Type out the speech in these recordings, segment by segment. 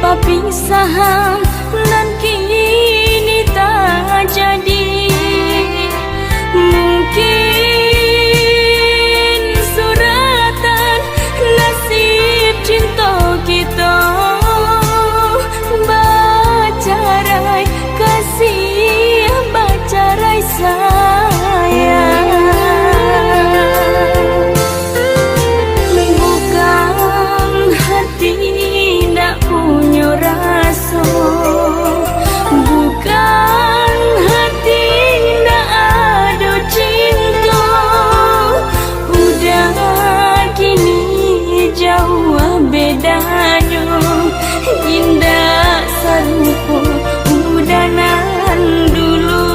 Perpisahan nan kini tak jadi. Mungkin suratan nasib cinta kita. Bacarai kasih, bacarai sayang. Bukan hati nak punya rasa, bukan hati nak ada cinta. Udah kini jauh bedanya, indah serupa udah nan dulu.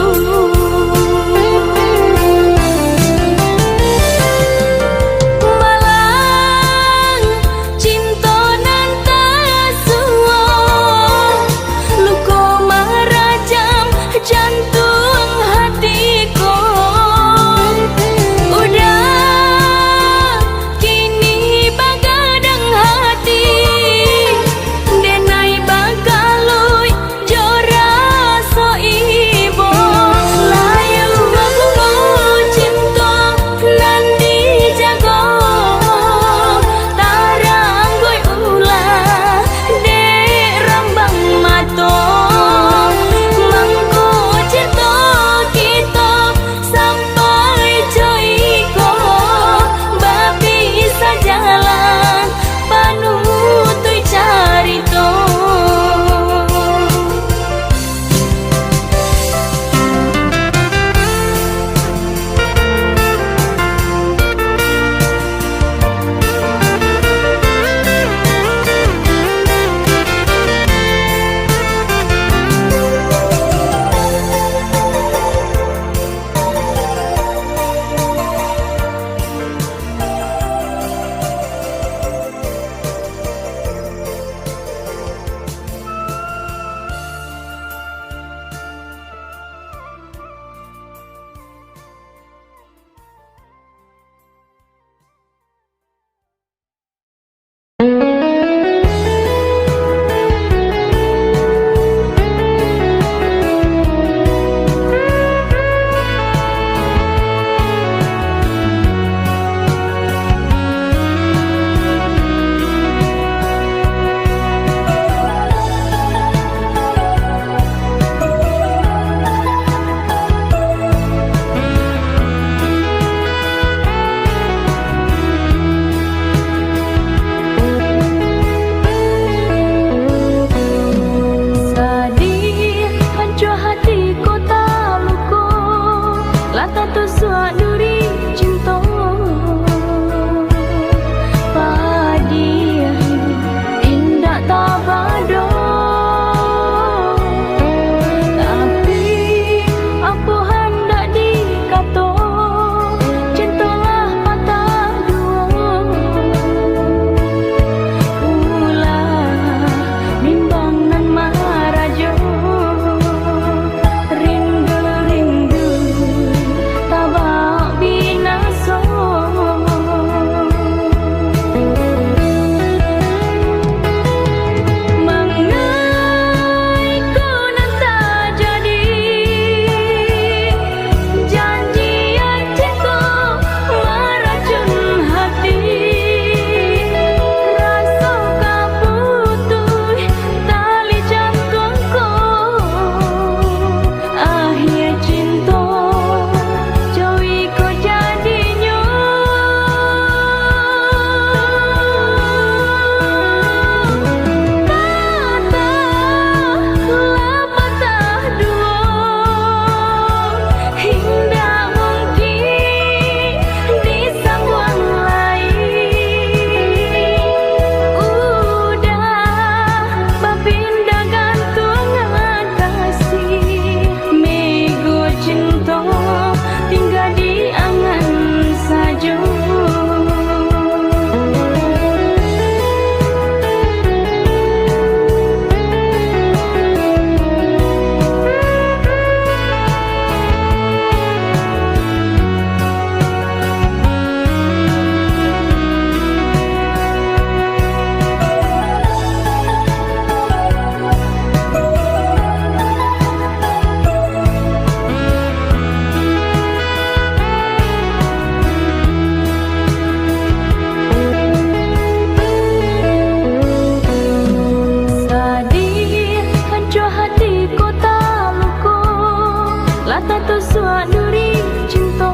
tu suat duri cinta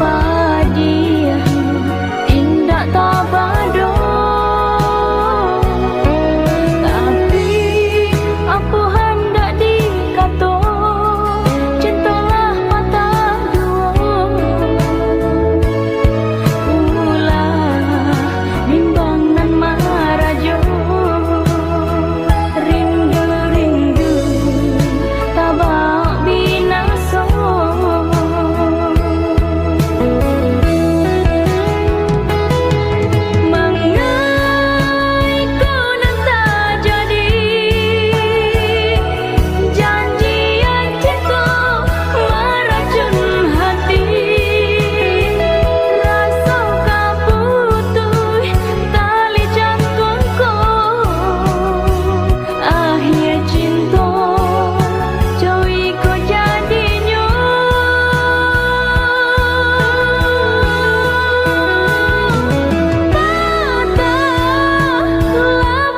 padia indah tabado tapi aku hendak dikato cintalah mata dua ulah bimbang nan marajo rindu-rindu tabak binaso mengai ko nan tak jadi janjian cinta meracun hati rasa kaputuh tali jangkungku akhir cinta jauhi ko jadinya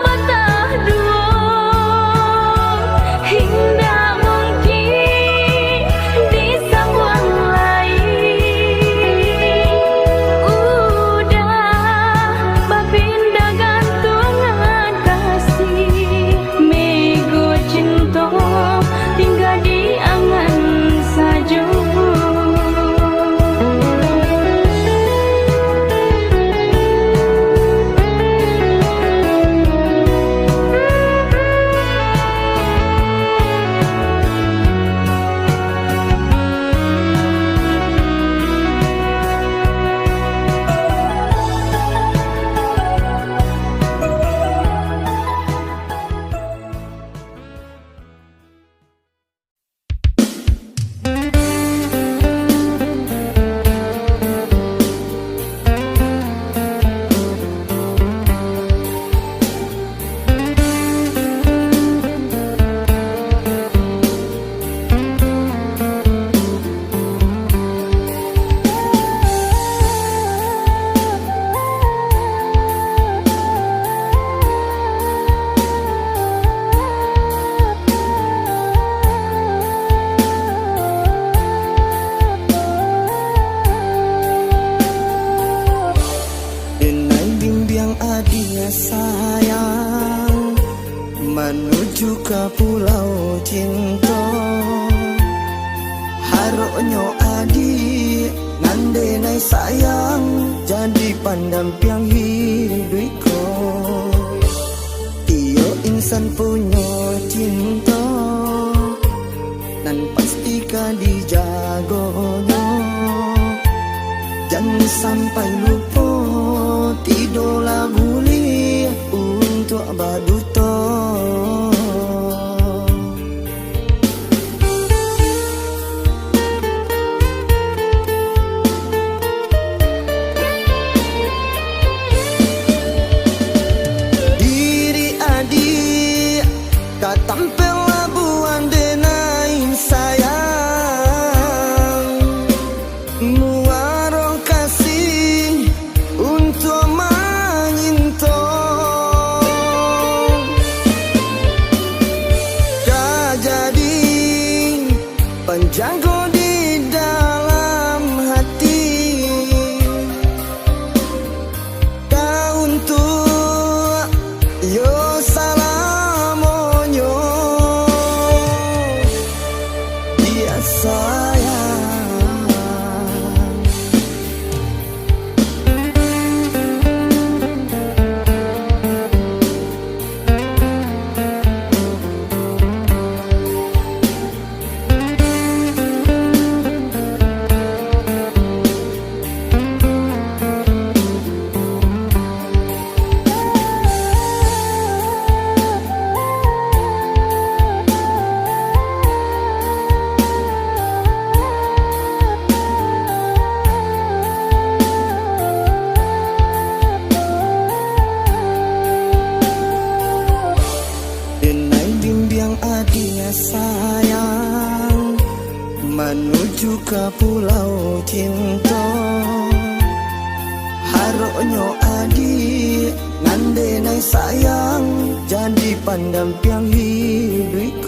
patah dua hingga mungkin disambung lain udah berpindah gantungan kasih mego cinta tinggal di angan saja Denai bimbang adiknya sayang menuju ke pulau cinta haroknya adik ngandenai sayang jadi pendamping hidupku iyo insan punya cinta dan pastikan dijagonya jangan sampai lupa tidurlah boleh untuk baduto diri adik tak tampil labuan denain sayang muarong kasih untuk menyinto dah jadi penjago di dalam hati dah untuk yo salamonyo dia sayang sayang menuju ke pulau cinta haroknya adik ngandenai sayang jadi pendamping hidupku